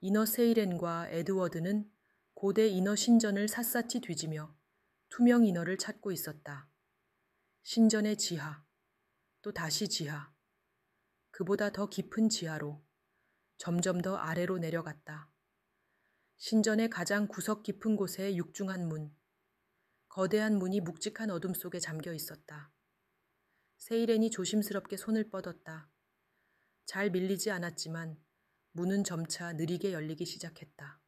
이너 세이렌과 에드워드는 고대 이너 신전을 샅샅이 뒤지며 투명 이너를 찾고 있었다. 신전의 지하, 또 다시 지하, 그보다 더 깊은 지하로, 점점 더 아래로 내려갔다. 신전의 가장 구석 깊은 곳에 육중한 문, 거대한 문이 묵직한 어둠 속에 잠겨 있었다. 세이렌이 조심스럽게 손을 뻗었다. 잘 밀리지 않았지만 문은 점차 느리게 열리기 시작했다.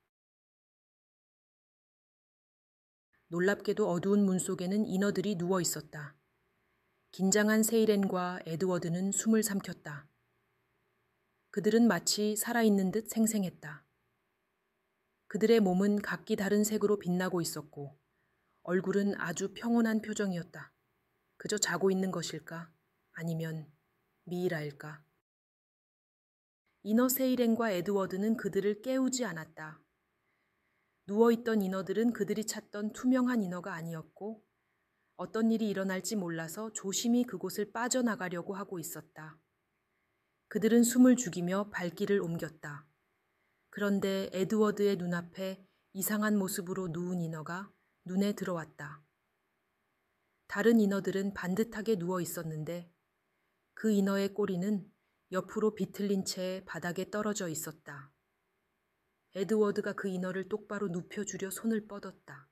놀랍게도 어두운 문 속에는 인어들이 누워 있었다. 긴장한 세이렌과 에드워드는 숨을 삼켰다. 그들은 마치 살아있는 듯 생생했다. 그들의 몸은 각기 다른 색으로 빛나고 있었고 얼굴은 아주 평온한 표정이었다. 그저 자고 있는 것일까? 아니면 미이라일까? 이너 세이렌과 에드워드는 그들을 깨우지 않았다. 누워있던 인어들은 그들이 찾던 투명한 인어가 아니었고 어떤 일이 일어날지 몰라서 조심히 그곳을 빠져나가려고 하고 있었다. 그들은 숨을 죽이며 발길을 옮겼다. 그런데 에드워드의 눈앞에 이상한 모습으로 누운 인어가 눈에 들어왔다. 다른 인어들은 반듯하게 누워 있었는데 그 인어의 꼬리는 옆으로 비틀린 채 바닥에 떨어져 있었다. 에드워드가 그 인어를 똑바로 눕혀주려 손을 뻗었다.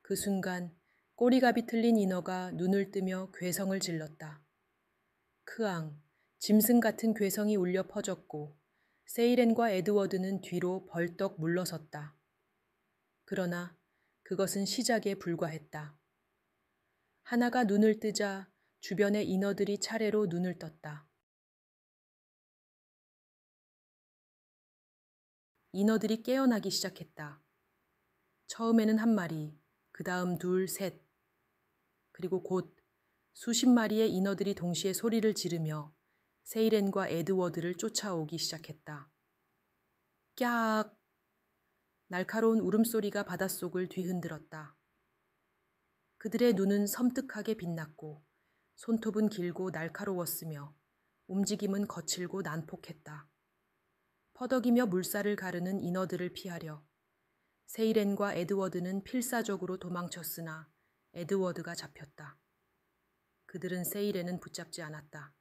그 순간 꼬리가 비틀린 인어가 눈을 뜨며 괴성을 질렀다. 크앙, 짐승 같은 괴성이 울려 퍼졌고 세이렌과 에드워드는 뒤로 벌떡 물러섰다. 그러나 그것은 시작에 불과했다. 하나가 눈을 뜨자 주변의 인어들이 차례로 눈을 떴다. 인어들이 깨어나기 시작했다. 처음에는 한 마리, 그 다음 둘, 셋, 그리고 곧 수십 마리의 인어들이 동시에 소리를 지르며 세이렌과 에드워드를 쫓아오기 시작했다. 꺄악! 날카로운 울음소리가 바닷속을 뒤흔들었다. 그들의 눈은 섬뜩하게 빛났고 손톱은 길고 날카로웠으며 움직임은 거칠고 난폭했다. 퍼덕이며 물살을 가르는 인어들을 피하려 세이렌과 에드워드는 필사적으로 도망쳤으나 에드워드가 잡혔다. 그들은 세이렌은 붙잡지 않았다.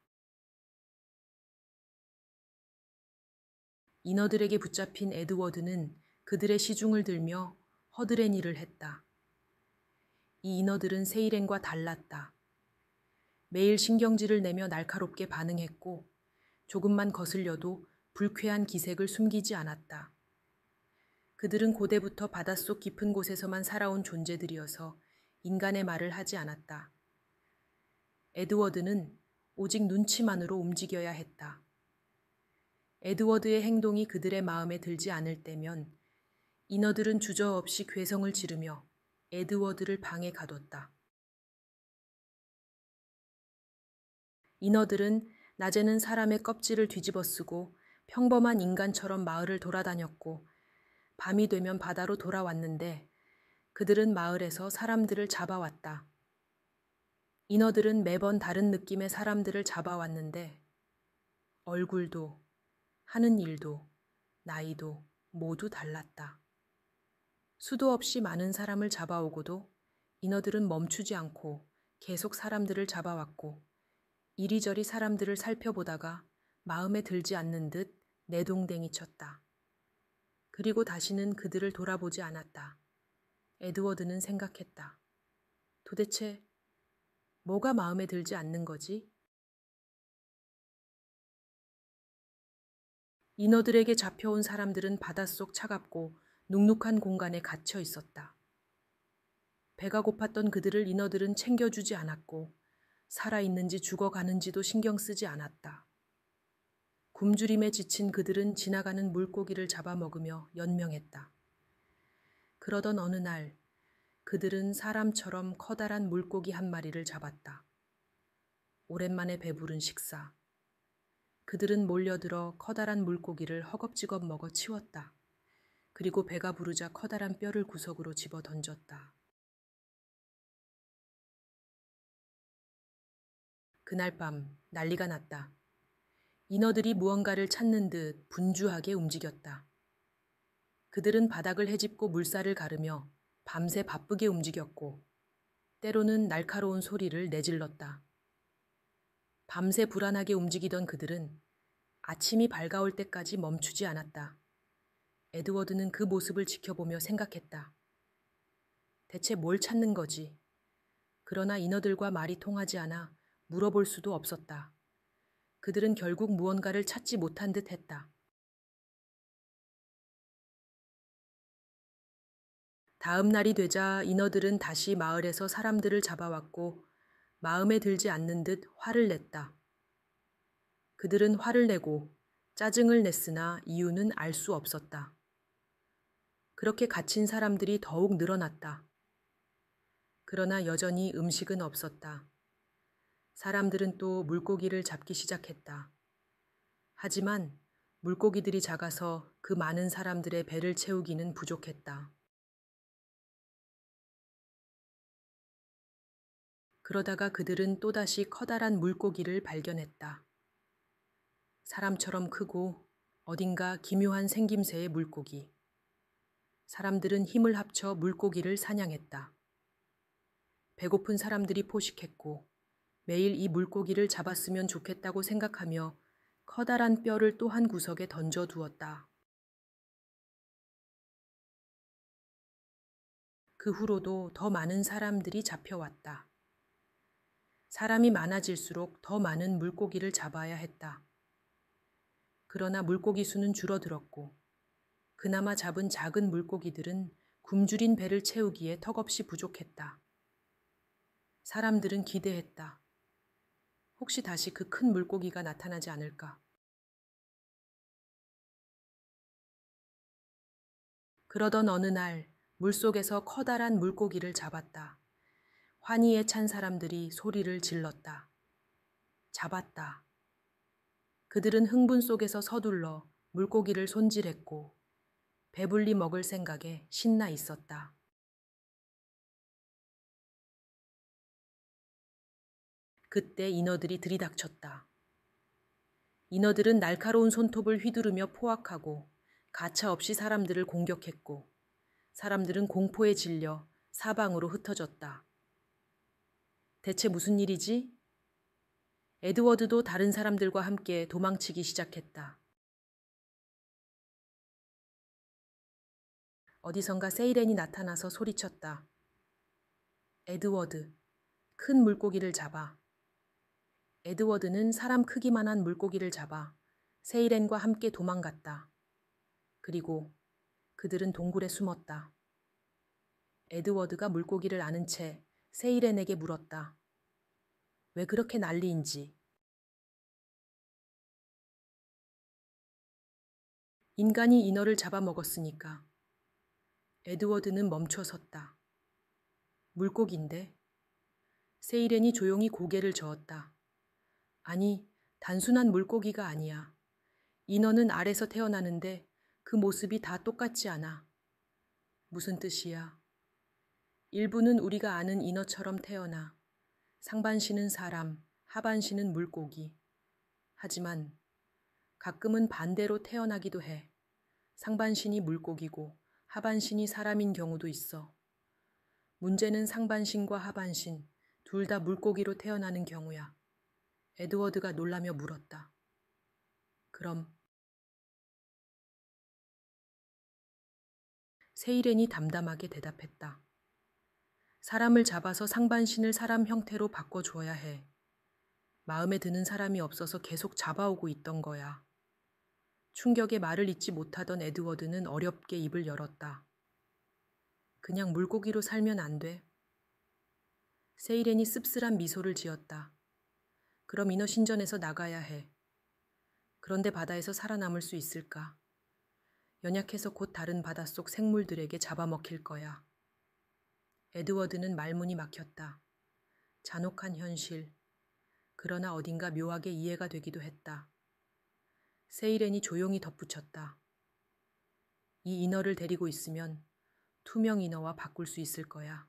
인어들에게 붙잡힌 에드워드는 그들의 시중을 들며 허드렛 일을 했다. 이 인어들은 세이렌과 달랐다. 매일 신경질을 내며 날카롭게 반응했고 조금만 거슬려도 불쾌한 기색을 숨기지 않았다. 그들은 고대부터 바닷속 깊은 곳에서만 살아온 존재들이어서 인간의 말을 하지 않았다. 에드워드는 오직 눈치만으로 움직여야 했다. 에드워드의 행동이 그들의 마음에 들지 않을 때면 인어들은 주저없이 괴성을 지르며 에드워드를 방에 가뒀다. 인어들은 낮에는 사람의 껍질을 뒤집어 쓰고 평범한 인간처럼 마을을 돌아다녔고 밤이 되면 바다로 돌아왔는데 그들은 마을에서 사람들을 잡아왔다. 인어들은 매번 다른 느낌의 사람들을 잡아왔는데 얼굴도 하는 일도 나이도 모두 달랐다. 수도 없이 많은 사람을 잡아오고도 인어들은 멈추지 않고 계속 사람들을 잡아왔고 이리저리 사람들을 살펴보다가 마음에 들지 않는 듯 내동댕이 쳤다. 그리고 다시는 그들을 돌아보지 않았다. 에드워드는 생각했다. 도대체 뭐가 마음에 들지 않는 거지? 인어들에게 잡혀온 사람들은 바닷속 차갑고 눅눅한 공간에 갇혀 있었다. 배가 고팠던 그들을 인어들은 챙겨주지 않았고 살아있는지 죽어가는지도 신경 쓰지 않았다. 굶주림에 지친 그들은 지나가는 물고기를 잡아먹으며 연명했다. 그러던 어느 날 그들은 사람처럼 커다란 물고기 한 마리를 잡았다. 오랜만에 배부른 식사. 그들은 몰려들어 커다란 물고기를 허겁지겁 먹어 치웠다. 그리고 배가 부르자 커다란 뼈를 구석으로 집어 던졌다. 그날 밤 난리가 났다. 인어들이 무언가를 찾는 듯 분주하게 움직였다. 그들은 바닥을 헤집고 물살을 가르며 밤새 바쁘게 움직였고 때로는 날카로운 소리를 내질렀다. 밤새 불안하게 움직이던 그들은 아침이 밝아올 때까지 멈추지 않았다. 에드워드는 그 모습을 지켜보며 생각했다. 대체 뭘 찾는 거지? 그러나 인어들과 말이 통하지 않아 물어볼 수도 없었다. 그들은 결국 무언가를 찾지 못한 듯 했다. 다음 날이 되자 인어들은 다시 마을에서 사람들을 잡아왔고 마음에 들지 않는 듯 화를 냈다. 그들은 화를 내고 짜증을 냈으나 이유는 알 수 없었다. 그렇게 갇힌 사람들이 더욱 늘어났다. 그러나 여전히 음식은 없었다. 사람들은 또 물고기를 잡기 시작했다. 하지만 물고기들이 작아서 그 많은 사람들의 배를 채우기는 부족했다. 그러다가 그들은 또다시 커다란 물고기를 발견했다. 사람처럼 크고 어딘가 기묘한 생김새의 물고기. 사람들은 힘을 합쳐 물고기를 사냥했다. 배고픈 사람들이 포식했고 매일 이 물고기를 잡았으면 좋겠다고 생각하며 커다란 뼈를 또 한 구석에 던져두었다. 그 후로도 더 많은 사람들이 잡혀왔다. 사람이 많아질수록 더 많은 물고기를 잡아야 했다. 그러나 물고기 수는 줄어들었고 그나마 잡은 작은 물고기들은 굶주린 배를 채우기에 턱없이 부족했다. 사람들은 기대했다. 혹시 다시 그 큰 물고기가 나타나지 않을까? 그러던 어느 날 물속에서 커다란 물고기를 잡았다. 환희에 찬 사람들이 소리를 질렀다. 잡았다. 그들은 흥분 속에서 서둘러 물고기를 손질했고 배불리 먹을 생각에 신나 있었다. 그때 인어들이 들이닥쳤다. 인어들은 날카로운 손톱을 휘두르며 포악하고 가차없이 사람들을 공격했고 사람들은 공포에 질려 사방으로 흩어졌다. 대체 무슨 일이지? 에드워드도 다른 사람들과 함께 도망치기 시작했다. 어디선가 세이렌이 나타나서 소리쳤다. 에드워드, 큰 물고기를 잡아. 에드워드는 사람 크기만한 물고기를 잡아 세이렌과 함께 도망갔다. 그리고 그들은 동굴에 숨었다. 에드워드가 물고기를 아는 채 세이렌에게 물었다. 왜 그렇게 난리인지. 인간이 인어를 잡아먹었으니까. 에드워드는 멈춰 섰다. 물고기인데? 세이렌이 조용히 고개를 저었다. 아니, 단순한 물고기가 아니야. 인어는 알에서 태어나는데 그 모습이 다 똑같지 않아. 무슨 뜻이야? 일부는 우리가 아는 인어처럼 태어나 상반신은 사람, 하반신은 물고기. 하지만 가끔은 반대로 태어나기도 해. 상반신이 물고기고 하반신이 사람인 경우도 있어. 문제는 상반신과 하반신 둘 다 물고기로 태어나는 경우야. 에드워드가 놀라며 물었다. 그럼 세이렌이 담담하게 대답했다. 사람을 잡아서 상반신을 사람 형태로 바꿔줘야 해. 마음에 드는 사람이 없어서 계속 잡아오고 있던 거야. 충격에 말을 잇지 못하던 에드워드는 어렵게 입을 열었다. 그냥 물고기로 살면 안 돼. 세이렌이 씁쓸한 미소를 지었다. 그럼 인어 신전에서 나가야 해. 그런데 바다에서 살아남을 수 있을까? 연약해서 곧 다른 바닷속 생물들에게 잡아먹힐 거야. 에드워드는 말문이 막혔다. 잔혹한 현실. 그러나 어딘가 묘하게 이해가 되기도 했다. 세이렌이 조용히 덧붙였다. 이 인어를 데리고 있으면 투명 인어와 바꿀 수 있을 거야.